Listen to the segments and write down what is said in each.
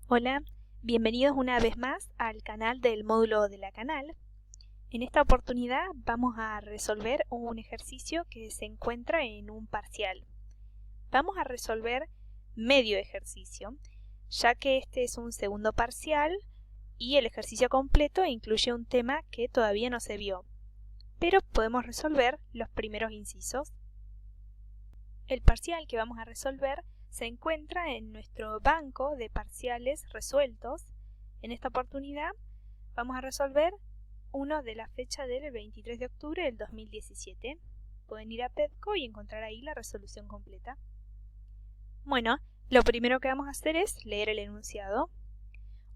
Hola, bienvenidos una vez más al canal del módulo de la Canal. En esta oportunidad vamos a resolver un ejercicio que se encuentra en un parcial. Vamos a resolver medio ejercicio, ya que este es un segundo parcial y el ejercicio completo incluye un tema que todavía no se vio, pero podemos resolver los primeros incisos. El parcial que vamos a resolver se encuentra en nuestro banco de parciales resueltos. En esta oportunidad vamos a resolver uno de la fecha del 23 de octubre del 2017. Pueden ir a PEDCO y encontrar ahí la resolución completa. Bueno, lo primero que vamos a hacer es leer el enunciado.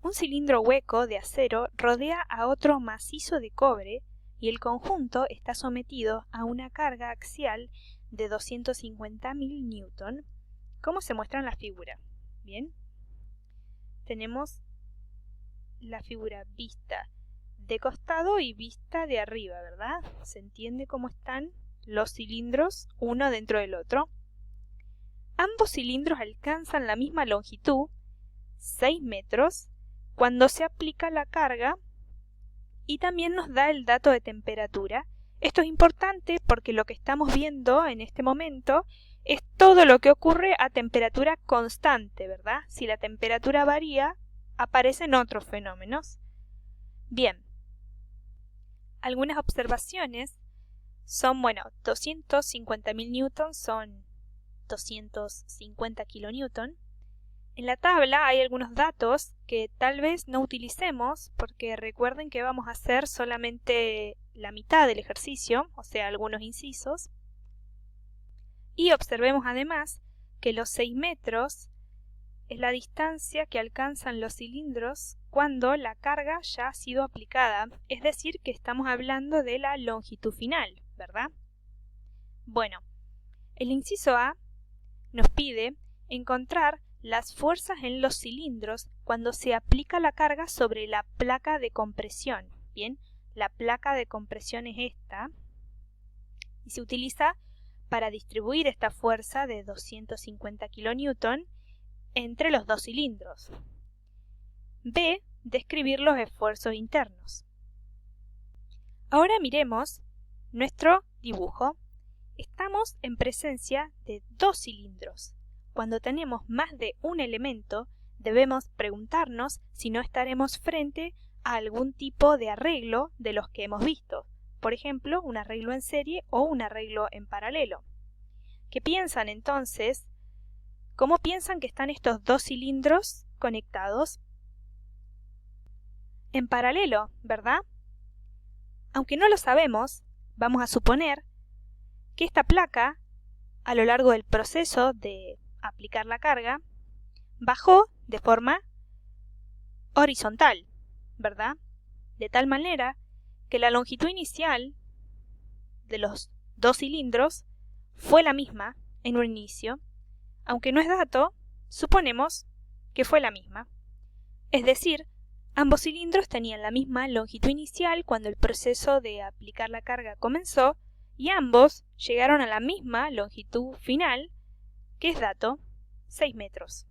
Un cilindro hueco de acero rodea a otro macizo de cobre y el conjunto está sometido a una carga axial de 250.000 newton, como se muestra en la figura. Bien, tenemos la figura vista de costado y vista de arriba, ¿verdad? Se entiende cómo están los cilindros uno dentro del otro. Ambos cilindros alcanzan la misma longitud, 6 metros, cuando se aplica la carga, y también nos da el dato de temperatura. Esto es importante porque lo que estamos viendo en este momento es todo lo que ocurre a temperatura constante, ¿verdad? Si la temperatura varía, aparecen otros fenómenos. Bien, algunas observaciones son, 250.000 newton son 250 kilonewton. En la tabla hay algunos datos que tal vez no utilicemos porque recuerden que vamos a hacer solamente la mitad del ejercicio, o sea, algunos incisos. Y observemos además que los 6 metros es la distancia que alcanzan los cilindros cuando la carga ya ha sido aplicada, es decir, que estamos hablando de la longitud final, ¿verdad? Bueno, el inciso A nos pide encontrar las fuerzas en los cilindros cuando se aplica la carga sobre la placa de compresión. Bien, la placa de compresión es esta y se utiliza para distribuir esta fuerza de 250 kilonewton entre los dos cilindros. B, describir los esfuerzos internos. Ahora miremos nuestro dibujo. Estamos en presencia de dos cilindros. Cuando tenemos más de un elemento, debemos preguntarnos si no estaremos frente a algún tipo de arreglo de los que hemos visto. Por ejemplo, un arreglo en serie o un arreglo en paralelo. ¿Qué piensan entonces? ¿Cómo piensan que están estos dos cilindros conectados? En paralelo, ¿verdad? Aunque no lo sabemos, vamos a suponer que esta placa, a lo largo del proceso de aplicar la carga, bajó de forma horizontal, ¿verdad? De tal manera que la longitud inicial de los dos cilindros fue la misma en un inicio. Aunque no es dato, suponemos que fue la misma. Es decir, ambos cilindros tenían la misma longitud inicial cuando el proceso de aplicar la carga comenzó y ambos llegaron a la misma longitud final, que es dato, 6 metros.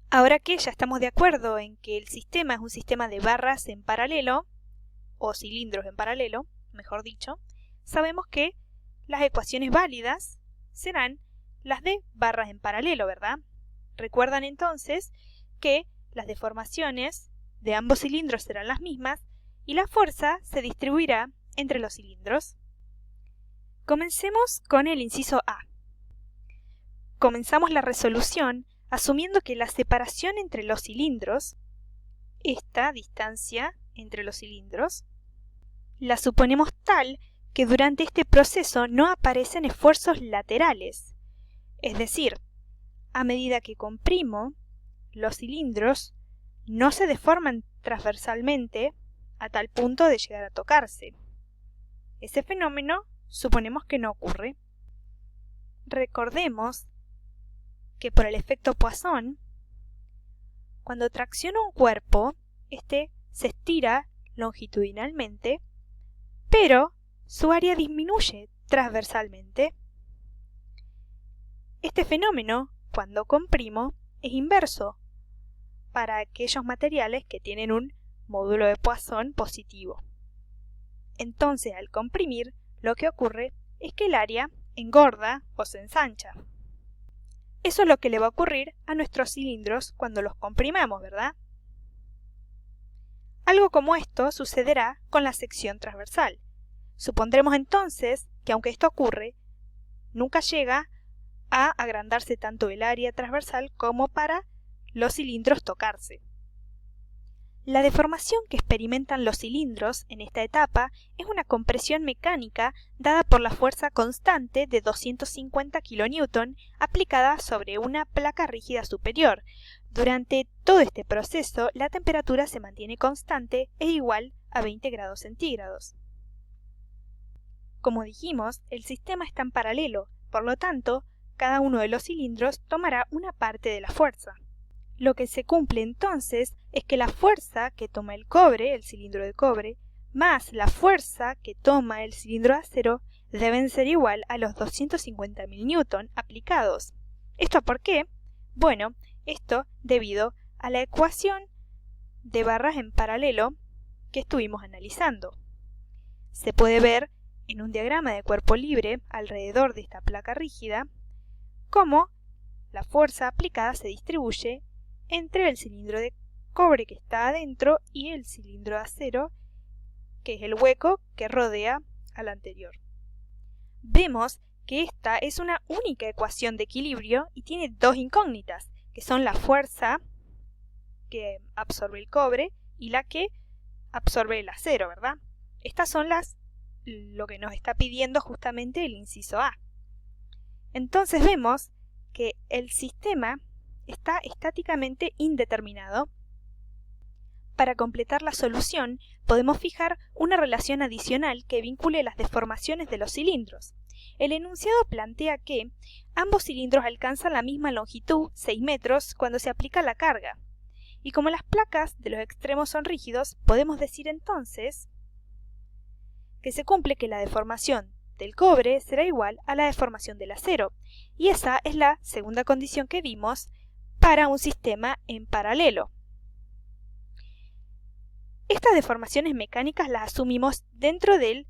Ahora que ya estamos de acuerdo en que el sistema es un sistema de barras en paralelo, o cilindros en paralelo, mejor dicho, sabemos que las ecuaciones válidas serán las de barras en paralelo, ¿verdad? Recuerdan entonces que las deformaciones de ambos cilindros serán las mismas y la fuerza se distribuirá entre los cilindros. Comencemos con el inciso A. Comenzamos la resolución asumiendo que la separación entre los cilindros, esta distancia entre los cilindros, la suponemos tal que durante este proceso no aparecen esfuerzos laterales. Es decir, a medida que comprimo, los cilindros no se deforman transversalmente a tal punto de llegar a tocarse. Ese fenómeno suponemos que no ocurre. Recordemos que por el efecto Poisson, cuando tracciono un cuerpo, este se estira longitudinalmente, pero su área disminuye transversalmente. Este fenómeno, cuando comprimo, es inverso. para aquellos materiales que tienen un módulo de Poisson positivo. Entonces, al comprimir, lo que ocurre es que el área engorda o se ensancha. Eso es lo que le va a ocurrir a nuestros cilindros cuando los comprimamos, ¿verdad? Algo como esto sucederá con la sección transversal. Supondremos entonces que aunque esto ocurre, nunca llega a agrandarse tanto el área transversal como para los cilindros tocarse. La deformación que experimentan los cilindros en esta etapa es una compresión mecánica dada por la fuerza constante de 250 kN aplicada sobre una placa rígida superior. Durante todo este proceso, la temperatura se mantiene constante e igual a 20 grados centígrados. Como dijimos, el sistema está en paralelo, por lo tanto, cada uno de los cilindros tomará una parte de la fuerza. Lo que se cumple entonces es que la fuerza que toma el cobre, el cilindro de cobre, más la fuerza que toma el cilindro de acero deben ser igual a los 250.000 N aplicados. ¿Esto por qué? Bueno, esto debido a la ecuación de barras en paralelo que estuvimos analizando. Se puede ver en un diagrama de cuerpo libre alrededor de esta placa rígida cómo la fuerza aplicada se distribuye entre el cilindro de cobre que está adentro y el cilindro de acero, que es el hueco que rodea al anterior. Vemos que esta es una única ecuación de equilibrio y tiene dos incógnitas, que son la fuerza que absorbe el cobre y la que absorbe el acero, ¿verdad? Estas son lo que nos está pidiendo justamente el inciso A. Entonces vemos que el sistema está estáticamente indeterminado. Para completar la solución, podemos fijar una relación adicional que vincule las deformaciones de los cilindros. El enunciado plantea que ambos cilindros alcanzan la misma longitud, 6 metros, cuando se aplica la carga. Y como las placas de los extremos son rígidos, podemos decir entonces que se cumple que la deformación del cobre será igual a la deformación del acero. Y esa es la segunda condición que vimos para un sistema en paralelo. Estas deformaciones mecánicas las asumimos dentro del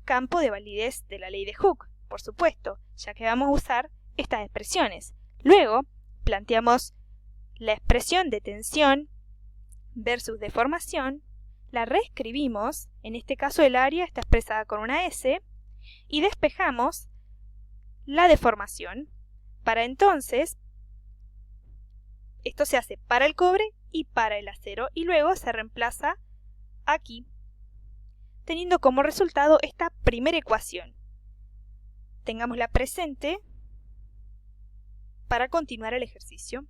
campo de validez de la ley de Hooke, por supuesto, ya que vamos a usar estas expresiones. Luego, planteamos la expresión de tensión versus deformación, la reescribimos, en este caso el área está expresada con una S, y despejamos la deformación. Para entonces, esto se hace para el cobre y para el acero, y luego se reemplaza aquí, teniendo como resultado esta primera ecuación. Tengámosla presente para continuar el ejercicio.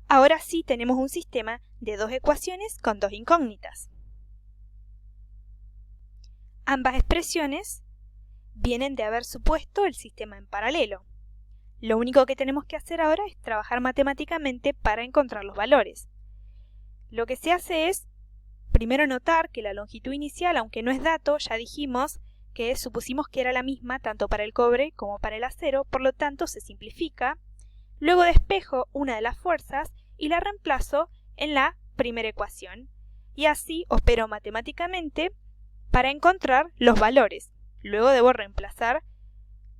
Ahora sí tenemos un sistema de dos ecuaciones con dos incógnitas. Ambas expresiones vienen de haber supuesto el sistema en paralelo. Lo único que tenemos que hacer ahora es trabajar matemáticamente para encontrar los valores. Lo que se hace es primero notar que la longitud inicial, aunque no es dato, ya dijimos que supusimos que era la misma tanto para el cobre como para el acero, por lo tanto se simplifica. Luego despejo una de las fuerzas y la reemplazo en la primera ecuación. Y así opero matemáticamente para encontrar los valores. Luego debo reemplazar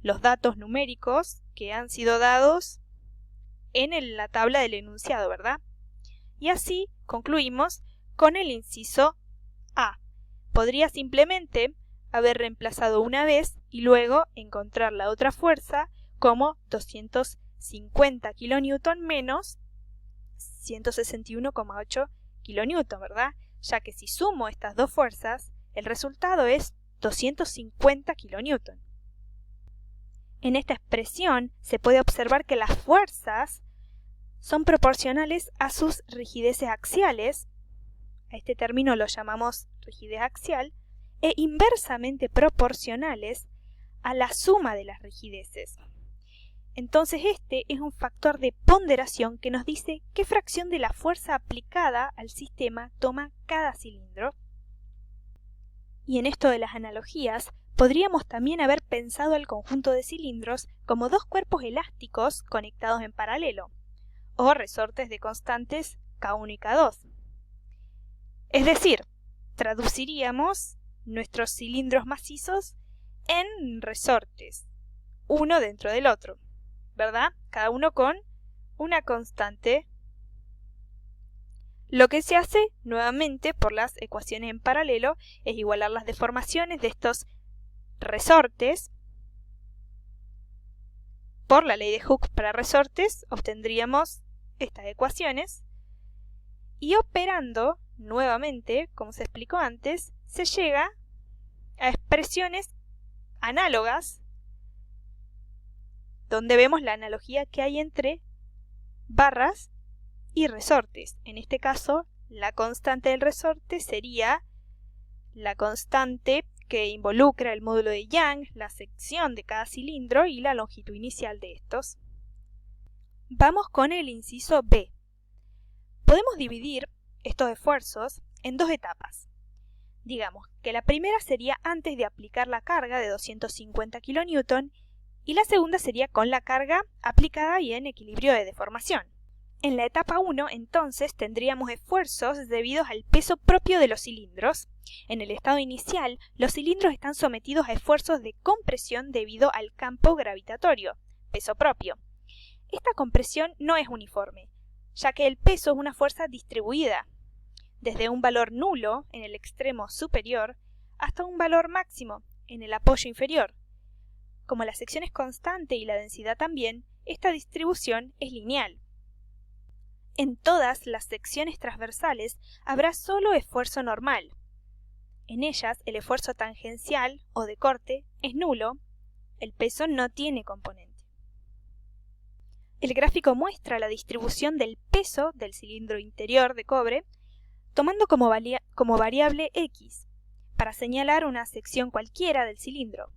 los datos numéricos que han sido dados en la tabla del enunciado, ¿verdad? Y así concluimos con el inciso A. Podría simplemente haber reemplazado una vez y luego encontrar la otra fuerza como 250 kN menos 161,8 kN, ¿verdad? Ya que si sumo estas dos fuerzas, el resultado es 250 kN. En esta expresión se puede observar que las fuerzas son proporcionales a sus rigideces axiales, a este término lo llamamos rigidez axial, e inversamente proporcionales a la suma de las rigideces. Entonces este es un factor de ponderación que nos dice qué fracción de la fuerza aplicada al sistema toma cada cilindro. Y en esto de las analogías, podríamos también haber pensado al conjunto de cilindros como dos cuerpos elásticos conectados en paralelo, o resortes de constantes K1 y K2. Es decir, traduciríamos nuestros cilindros macizos en resortes, uno dentro del otro, ¿verdad? Cada uno con una constante. Lo que se hace nuevamente por las ecuaciones en paralelo es igualar las deformaciones de estos resortes. Por la ley de Hooke para resortes obtendríamos estas ecuaciones y operando nuevamente, como se explicó antes, se llega a expresiones análogas donde vemos la analogía que hay entre barras y resortes. En este caso, la constante del resorte sería la constante que involucra el módulo de Young, la sección de cada cilindro y la longitud inicial de estos. Vamos con el inciso B. Podemos dividir estos esfuerzos en dos etapas. Digamos que la primera sería antes de aplicar la carga de 250 kN y la segunda sería con la carga aplicada y en equilibrio de deformación. En la etapa 1, entonces, tendríamos esfuerzos debidos al peso propio de los cilindros. En el estado inicial, los cilindros están sometidos a esfuerzos de compresión debido al campo gravitatorio, peso propio. Esta compresión no es uniforme, ya que el peso es una fuerza distribuida, desde un valor nulo en el extremo superior hasta un valor máximo en el apoyo inferior. Como la sección es constante y la densidad también, esta distribución es lineal. En todas las secciones transversales habrá solo esfuerzo normal. En ellas el esfuerzo tangencial o de corte es nulo, el peso no tiene componente. El gráfico muestra la distribución del peso del cilindro interior de cobre tomando como variable X para señalar una sección cualquiera del cilindro.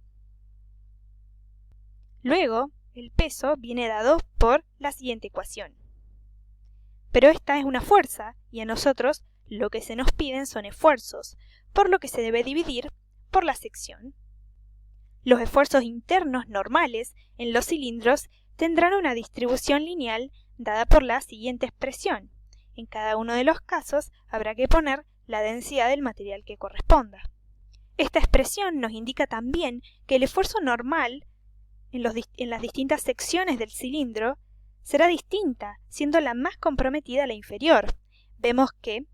Luego, el peso viene dado por la siguiente ecuación. Pero esta es una fuerza y a nosotros lo que se nos piden son esfuerzos, por lo que se debe dividir por la sección. Los esfuerzos internos normales en los cilindros tendrán una distribución lineal dada por la siguiente expresión. En cada uno de los casos habrá que poner la densidad del material que corresponda. Esta expresión nos indica también que el esfuerzo normal en las distintas secciones del cilindro será distinta, siendo la más comprometida la inferior. Vemos que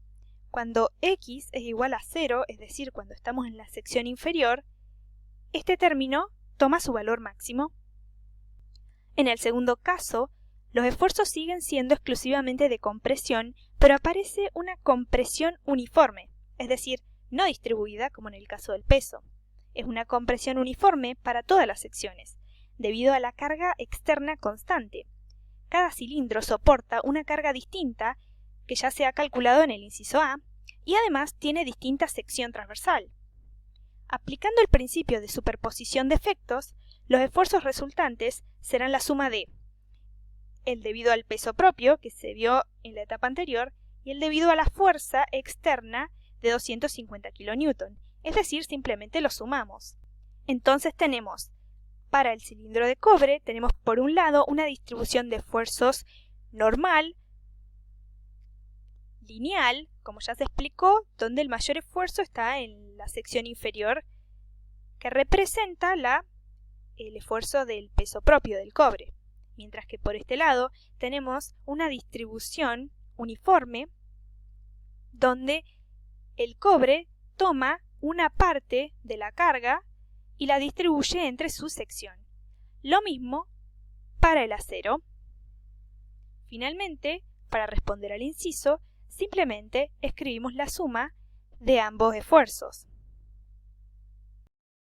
cuando X es igual a 0, es decir, cuando estamos en la sección inferior, este término toma su valor máximo. En el segundo caso, los esfuerzos siguen siendo exclusivamente de compresión, pero aparece una compresión uniforme, es decir, no distribuida como en el caso del peso. Es una compresión uniforme para todas las secciones, debido a la carga externa constante. Cada cilindro soporta una carga distinta que ya se ha calculado en el inciso A y además tiene distinta sección transversal. Aplicando el principio de superposición de efectos, los esfuerzos resultantes serán la suma de el debido al peso propio, que se vio en la etapa anterior, y el debido a la fuerza externa de 250 kN, es decir, simplemente lo sumamos. Entonces tenemos, para el cilindro de cobre, tenemos por un lado una distribución de esfuerzos normal, lineal, como ya se explicó, donde el mayor esfuerzo está en la sección inferior, que representa el esfuerzo del peso propio del cobre. Mientras que por este lado tenemos una distribución uniforme, donde el cobre toma una parte de la carga y la distribuye entre su sección. Lo mismo para el acero. Finalmente, para responder al inciso, simplemente escribimos la suma de ambos esfuerzos.